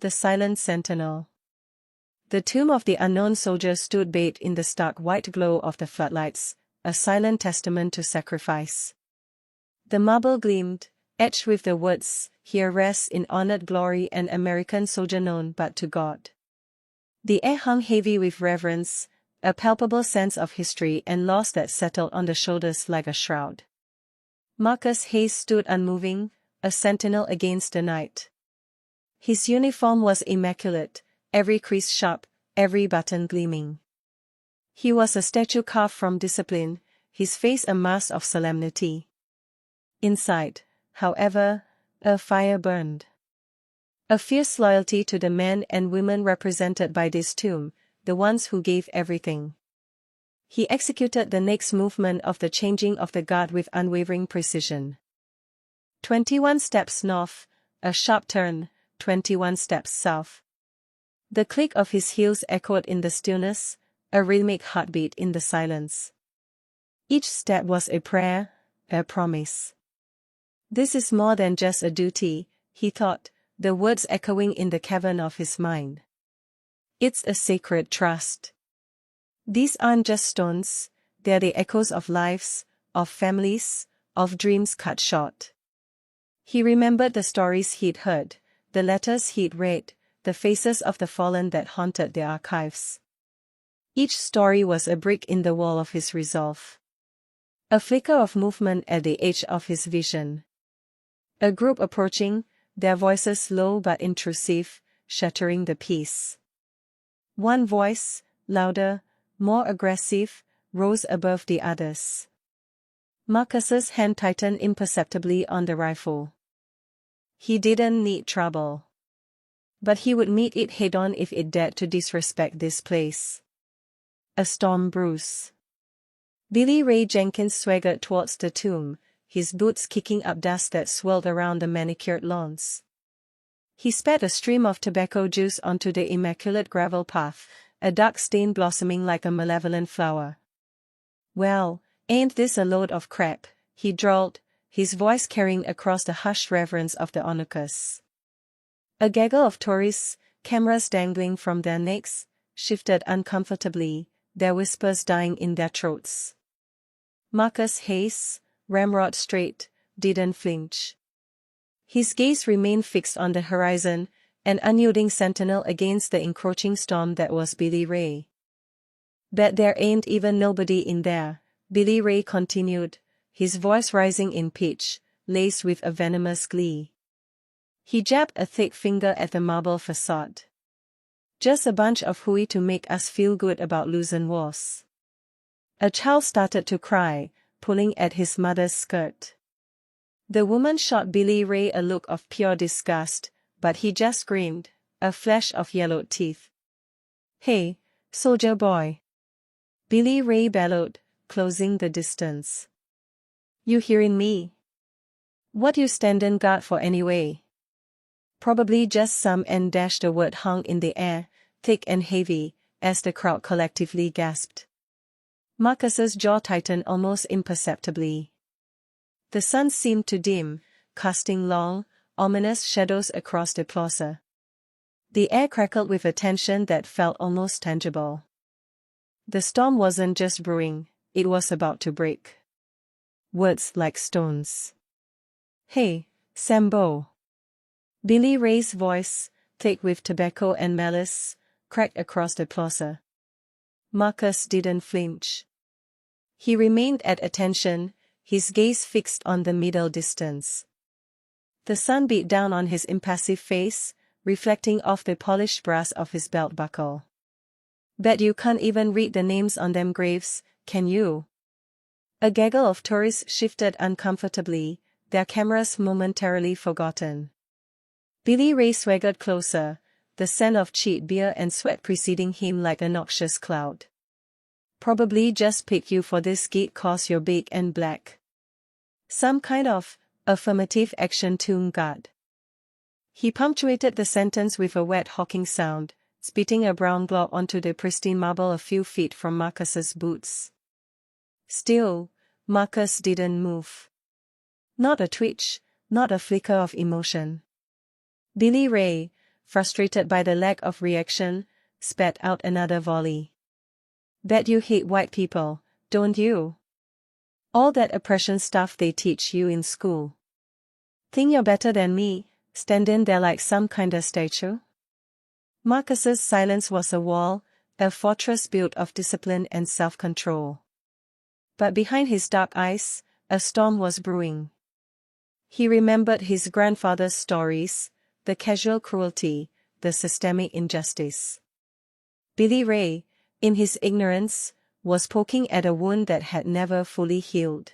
The Silent Sentinel. The tomb of the unknown soldier stood bathed in the stark white glow of the floodlights, a silent testament to sacrifice. The marble gleamed, etched with the words, "Here rests in honored glory an American soldier known but to God." The air hung heavy with reverence, a palpable sense of history and loss that settled on the shoulders like a shroud. Marcus Hayes stood unmoving, a sentinel against the night. His uniform was immaculate, every crease sharp, every button gleaming. He was a statue carved from discipline, his face a mask of solemnity. Inside, however, a fire burned. A fierce loyalty to the men and women represented by this tomb, the ones who gave everything. He executed the next movement of the changing of the guard with unwavering precision. 21 steps north, a sharp turn, 21 steps south. The click of his heels echoed in the stillness, a rhythmic heartbeat in the silence. Each step was a prayer, a promise. This is more than just a duty, he thought, the words echoing in the cavern of his mind. It's a sacred trust. These aren't just stones, they're the echoes of lives, of families, of dreams cut short. He remembered the stories he'd heard, the letters he'd read, the faces of the fallen that haunted the archives. Each story was a brick in the wall of his resolve. A flicker of movement at the edge of his vision. A group approaching, their voices low but intrusive, shattering the peace. One voice, louder, more aggressive, rose above the others. Marcus's hand tightened imperceptibly on the rifle. He didn't need trouble. But he would meet it head-on if it dared to disrespect this place. A storm brews. Billy Ray Jenkins swaggered towards the tomb, his boots kicking up dust that swirled around the manicured lawns. He spat a stream of tobacco juice onto the immaculate gravel path, a dark stain blossoming like a malevolent flower. "Well, ain't this a load of crap," he drawled, his voice carrying across the hushed reverence of the onlookers. A gaggle of tourists, cameras dangling from their necks, shifted uncomfortably, their whispers dying in their throats. Marcus Hayes, ramrod straight, didn't flinch. His gaze remained fixed on the horizon, an unyielding sentinel against the encroaching storm that was Billy Ray. "Bet there ain't even nobody in there," Billy Ray continued, his voice rising in pitch, laced with a venomous glee. He jabbed a thick finger at the marble facade. "Just a bunch of hooey to make us feel good about losing wars." A child started to cry, pulling at his mother's skirt. The woman shot Billy Ray a look of pure disgust, but he just grinned, a flash of yellowed teeth. "Hey, soldier boy!" Billy Ray bellowed, closing the distance. "You hearin' me? What you standin' guard for anyway?" "Probably just some," and dash the word hung in the air, thick and heavy, as the crowd collectively gasped. Marcus's jaw tightened almost imperceptibly. The sun seemed to dim, casting long, ominous shadows across the plaza. The air crackled with a tension that felt almost tangible. The storm wasn't just brewing, it was about to break. Words like stones. "Hey, Sambo!" Billy Ray's voice, thick with tobacco and malice, cracked across the plaza. Marcus didn't flinch. He remained at attention, his gaze fixed on the middle distance. The sun beat down on his impassive face, reflecting off the polished brass of his belt buckle. "Bet you can't even read the names on them graves, can you?" A gaggle of tourists shifted uncomfortably, their cameras momentarily forgotten. Billy Ray swaggered closer, the scent of cheap beer and sweat preceding him like a noxious cloud. "Probably just picked you for this gig 'cause you're big and black. Some kind of affirmative action tomb guard." He punctuated the sentence with a wet hawking sound, spitting a brown glob onto the pristine marble a few feet from Marcus's boots. Still, Marcus didn't move. Not a twitch, not a flicker of emotion. Billy Ray, frustrated by the lack of reaction, spat out another volley. Bet you hate white people, don't you? All that oppression stuff they teach you in school. Think you're better than me, standing there like some kinda statue? Marcus's silence was a wall, a fortress built of discipline and self-control. But behind his dark eyes, a storm was brewing. He remembered his grandfather's stories, the casual cruelty, the systemic injustice. Billy Ray, in his ignorance, was poking at a wound that had never fully healed.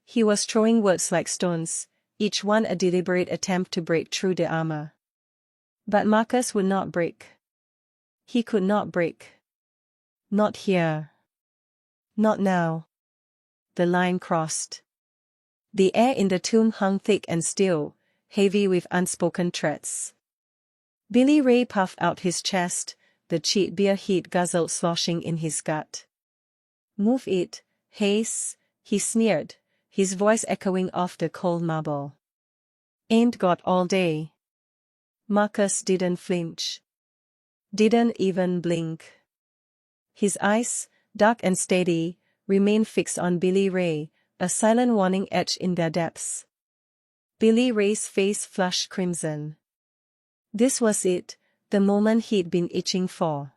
He was throwing words like stones, each one a deliberate attempt to break through the armor. But Marcus would not break. He could not break. Not here. Not now. The line crossed. The air in the tomb hung thick and still, heavy with unspoken threats. Billy Ray puffed out his chest, the cheap beer heat guzzled sloshing in his gut. Move it, Hayes, he sneered, his voice echoing off the cold marble. Ain't got all day. Marcus didn't flinch. Didn't even blink. His eyes, dark and steady, remained fixed on Billy Ray, a silent warning etched in their depths. Billy Ray's face flushed crimson. This was it, the moment he'd been itching for.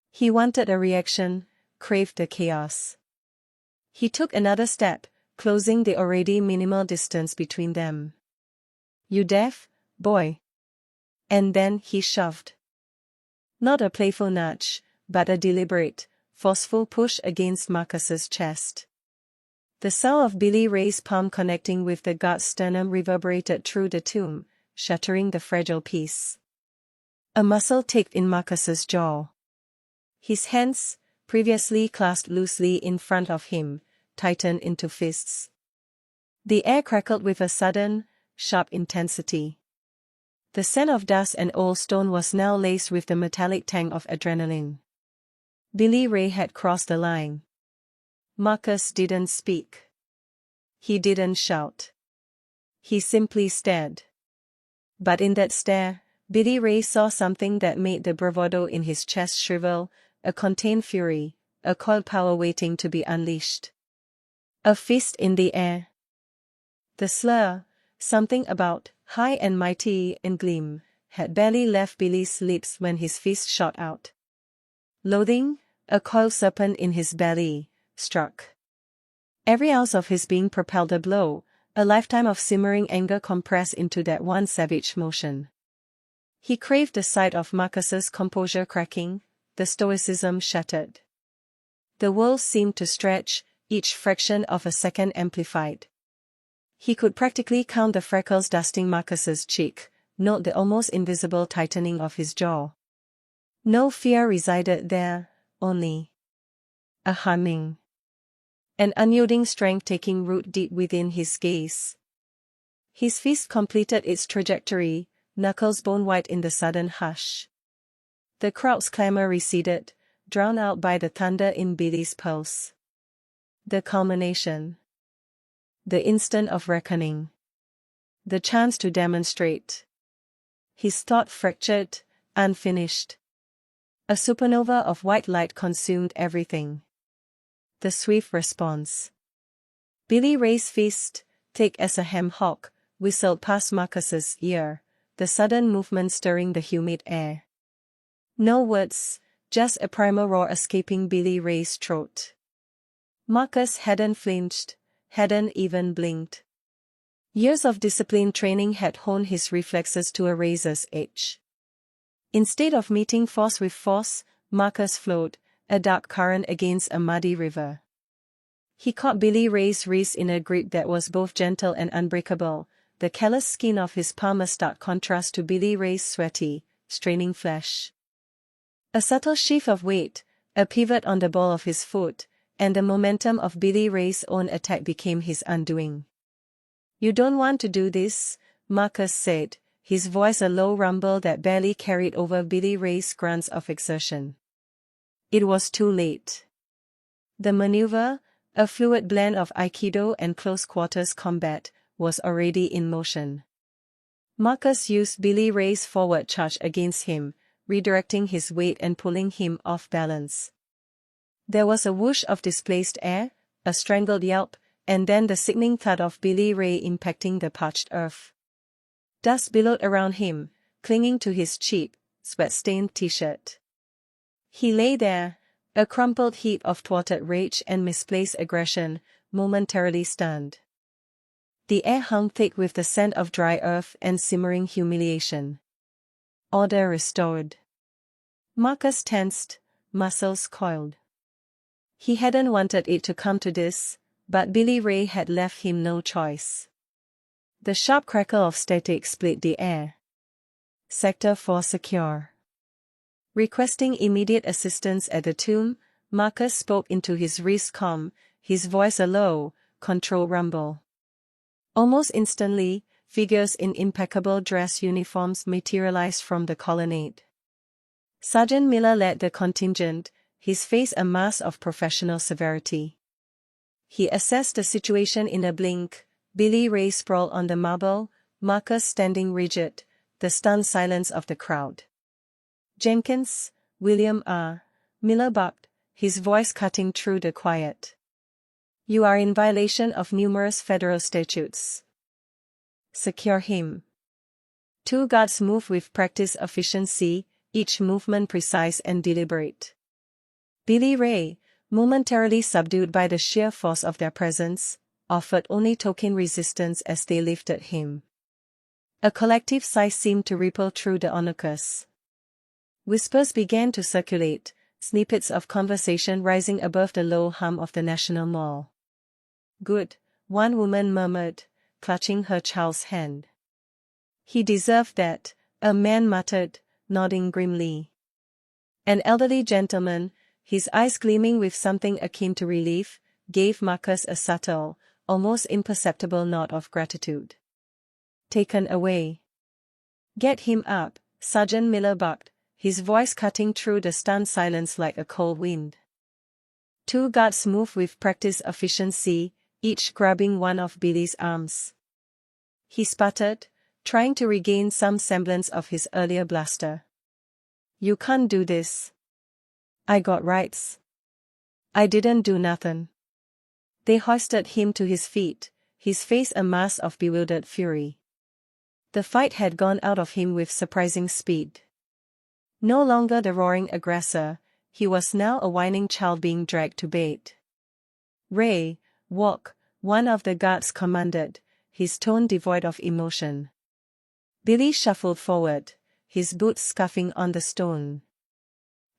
He wanted a reaction, craved the chaos. He took another step, closing the already minimal distance between them. You deaf, boy? And then he shoved. Not a playful nudge, but a deliberate, forceful push against Marcus's chest. The sound of Billy Ray's palm connecting with the guard's sternum reverberated through the tomb, shattering the fragile peace. A muscle ticked in Marcus's jaw. His hands, previously clasped loosely in front of him, tightened into fists. The air crackled with a sudden, sharp intensity. The scent of dust and old stone was now laced with the metallic tang of adrenaline. Billy Ray had crossed the line. Marcus didn't speak. He didn't shout. He simply stared. But in that stare, Billy Ray saw something that made the bravado in his chest shrivel, a contained fury, a coiled power waiting to be unleashed. A fist in the air. The slur, something about high and mighty and gleam, had barely left Billy's lips when his fist shot out. Loathing, a coiled serpent in his belly, struck. Every ounce of his being propelled a blow, a lifetime of simmering anger compressed into that one savage motion. He craved the sight of Marcus's composure cracking, the stoicism shattered. The world seemed to stretch, each fraction of a second amplified. He could practically count the freckles dusting Marcus's cheek, note the almost invisible tightening of his jaw. No fear resided there, only a humming. An unyielding strength taking root deep within his gaze. His fist completed its trajectory, knuckles bone-white in the sudden hush. The crowd's clamor receded, drowned out by the thunder in Billy's pulse. The culmination. The instant of reckoning. The chance to demonstrate. His thought fractured, unfinished. A supernova of white light consumed everything. The swift response. Billy Ray's fist, thick as a ham hock, whistled past Marcus's ear, the sudden movement stirring the humid air. No words, just a primal roar escaping Billy Ray's throat. Marcus hadn't flinched, hadn't even blinked. Years of disciplined training had honed his reflexes to a razor's edge. Instead of meeting force with force, Marcus flowed, a dark current against a muddy river. He caught Billy Ray's wrist in a grip that was both gentle and unbreakable, the callous skin of his palm a stark contrast to Billy Ray's sweaty, straining flesh. A subtle shift of weight, a pivot on the ball of his foot, and the momentum of Billy Ray's own attack became his undoing. You don't want to do this, Marcus said, his voice a low rumble that barely carried over Billy Ray's grunts of exertion. It was too late. The maneuver, a fluid blend of Aikido and close-quarters combat, was already in motion. Marcus used Billy Ray's forward charge against him, redirecting his weight and pulling him off balance. There was a whoosh of displaced air, a strangled yelp, and then the sickening thud of Billy Ray impacting the parched earth. Dust billowed around him, clinging to his cheap, sweat-stained t-shirt. He lay there, a crumpled heap of thwarted rage and misplaced aggression, momentarily stunned. The air hung thick with the scent of dry earth and simmering humiliation. Order restored. Marcus tensed, muscles coiled. He hadn't wanted it to come to this, but Billy Ray had left him no choice. The sharp crackle of static split the air. Sector 4 secure. Requesting immediate assistance at the tomb, Marcus spoke into his wrist com, his voice a low, controlled rumble. Almost instantly, figures in impeccable dress uniforms materialized from the colonnade. Sergeant Miller led the contingent, his face a mask of professional severity. He assessed the situation in a blink, Billy Ray sprawled on the marble, Marcus standing rigid, the stunned silence of the crowd. "Jenkins," William R. Miller barked, his voice cutting through the quiet. "You are in violation of numerous federal statutes. Secure him." 2 guards moved with practiced efficiency, each movement precise and deliberate. Billy Ray, momentarily subdued by the sheer force of their presence, offered only token resistance as they lifted him. A collective sigh seemed to ripple through the onlookers. Whispers began to circulate, snippets of conversation rising above the low hum of the National Mall. "Good," one woman murmured, clutching her child's hand. "He deserved that," a man muttered, nodding grimly. An elderly gentleman, his eyes gleaming with something akin to relief, gave Marcus a subtle, almost imperceptible nod of gratitude. "Taken away." "Get him up," Sergeant Miller barked, his voice cutting through the stunned silence like a cold wind. 2 guards moved with practiced efficiency, each grabbing one of Billy's arms. He sputtered, trying to regain some semblance of his earlier bluster. "You can't do this. I got rights. I didn't do nothing." They hoisted him to his feet, his face a mask of bewildered fury. The fight had gone out of him with surprising speed. No longer the roaring aggressor, he was now a whining child being dragged to bait. "Ray, walk," one of the guards commanded, his tone devoid of emotion. Billy shuffled forward, his boots scuffing on the stone.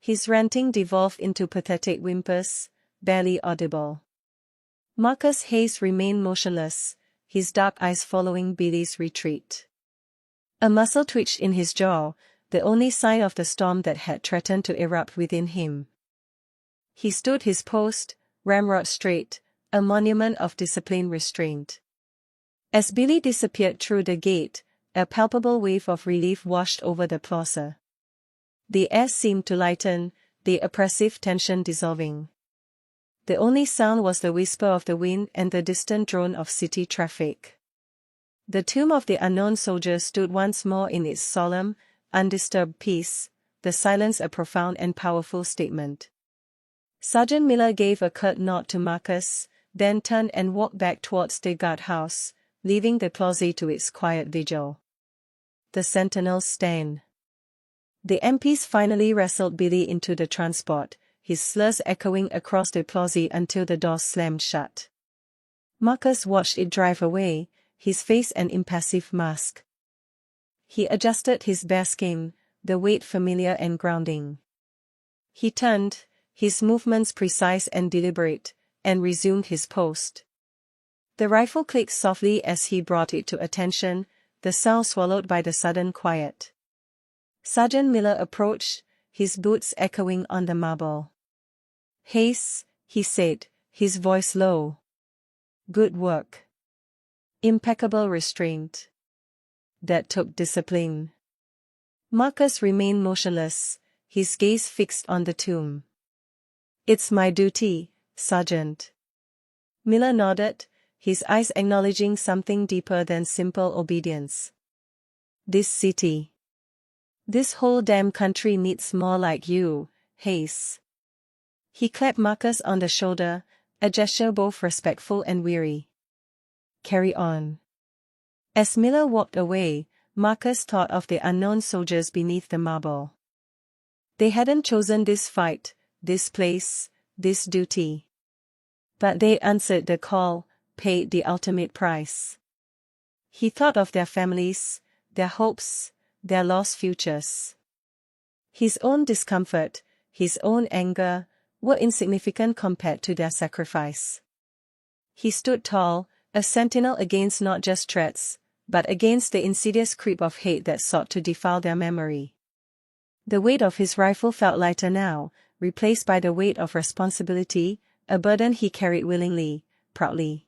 His ranting devolved into pathetic whimpers, barely audible. Marcus Hayes remained motionless, his dark eyes following Billy's retreat. A muscle twitched in his jaw, the only sign of the storm that had threatened to erupt within him. He stood his post, ramrod straight, a monument of disciplined restraint. As Billy disappeared through the gate, a palpable wave of relief washed over the plaza. The air seemed to lighten, the oppressive tension dissolving. The only sound was the whisper of the wind and the distant drone of city traffic. The tomb of the unknown soldier stood once more in its solemn, undisturbed peace, the silence a profound and powerful statement. Sergeant Miller gave a curt nod to Marcus, then turned and walked back towards the guardhouse, leaving the plaza to its quiet vigil. The sentinels stand. The MPs finally wrestled Billy into the transport, his slurs echoing across the plaza until the doors slammed shut. Marcus watched it drive away, his face an impassive mask. He adjusted his bearskin, the weight familiar and grounding. He turned, his movements precise and deliberate, and resumed his post. The rifle clicked softly as he brought it to attention, the sound swallowed by the sudden quiet. Sergeant Miller approached, his boots echoing on the marble. "Hayes," he said, his voice low. "Good work. Impeccable restraint. That took discipline." Marcus remained motionless, his gaze fixed on the tomb. "It's my duty, Sergeant." Miller nodded, his eyes acknowledging something deeper than simple obedience. this city. This whole damn country needs more like you, Hayes. He clapped Marcus on the shoulder, a gesture both respectful and weary. Carry on. As Miller walked away, Marcus thought of the unknown soldiers beneath the marble. They hadn't chosen this fight, this place, this duty. But they answered the call, paid the ultimate price. He thought of their families, their hopes, their lost futures. His own discomfort, his own anger, were insignificant compared to their sacrifice. He stood tall, a sentinel against not just threats, but against the insidious creep of hate that sought to defile their memory. The weight of his rifle felt lighter now, replaced by the weight of responsibility, a burden he carried willingly, proudly.